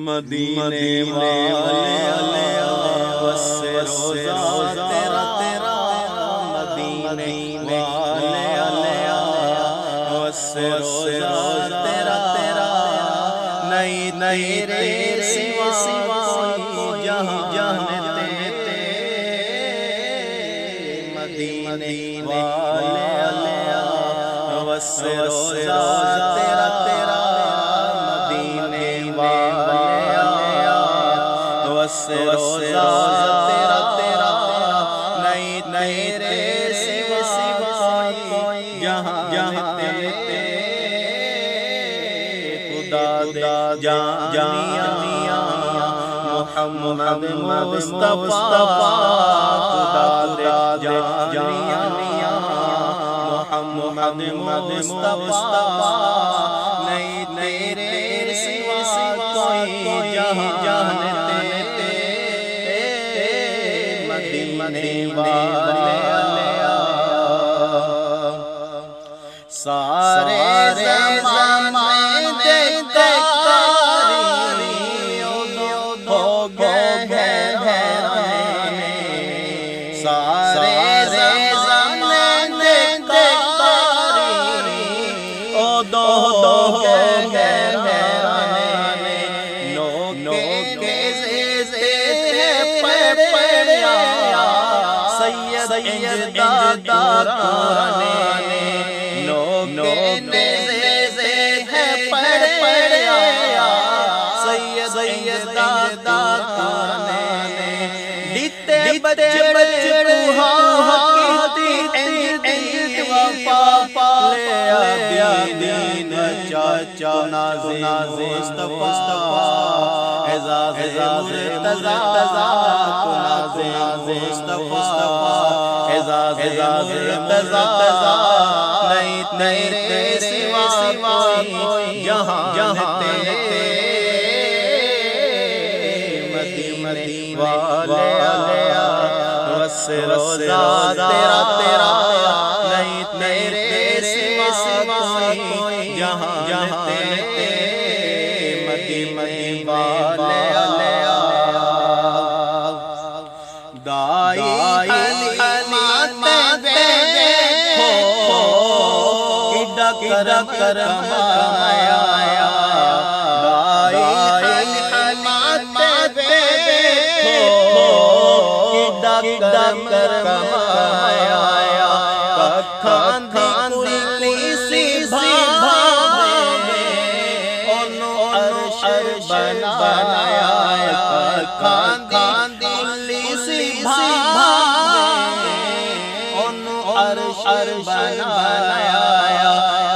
مدینے والے وسے روزہ تیرا تیرا مدینے والے وسے روزہ تیرا تیرا نہیں نہیں تیرے سوا جہاں جہاں مدینے والے وسے روزہ تیرا تیرا مدینے والے وسے روزہ تیرا تیرا نہیں تیرے سوا جہاں جہاں خدا جانیا محمد مصطفیٰ خدا جانیا محمد مصطفیٰ نہیں تیرے سوا کوئی جہاں جہاں مدینے والے سارے زمانے دیکھاری ہو گئے سارے زمانے دیکھاری ہو گئے نو کے پڑیا سید دادا قرآن نو کے پڑیا سید دادا قرآن دیتے بچے عید وفا لے دین چاچا نازی مصطفیٰ اعزاز مرتضیٰ نازی مصطفیٰ اعزاز مرتضیٰ نہیں تیرے سوا کوئی جہاں مدینے والے وسے روزہ تیرا تیرا نہیں تیرے سوا کوئی جہاں مدینے والے دائی کرم آیا کرم آیا کھان دلی سی بھاوے انو عرش بنایا کھان دلی سی بھاوے انو عرش بنایا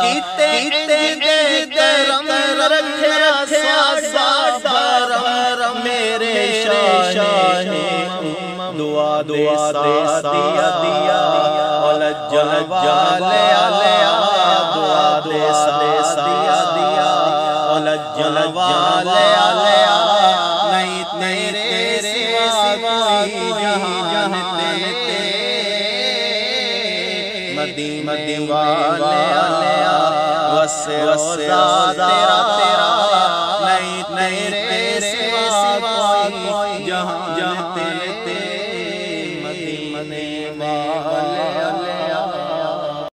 کیتے درم رکھیا سا میرے شاہ دعا دیا جل والے دعا دیا جل والے نہیں تیرے سوا جہاں مدینے والے وسے روزہ تیرا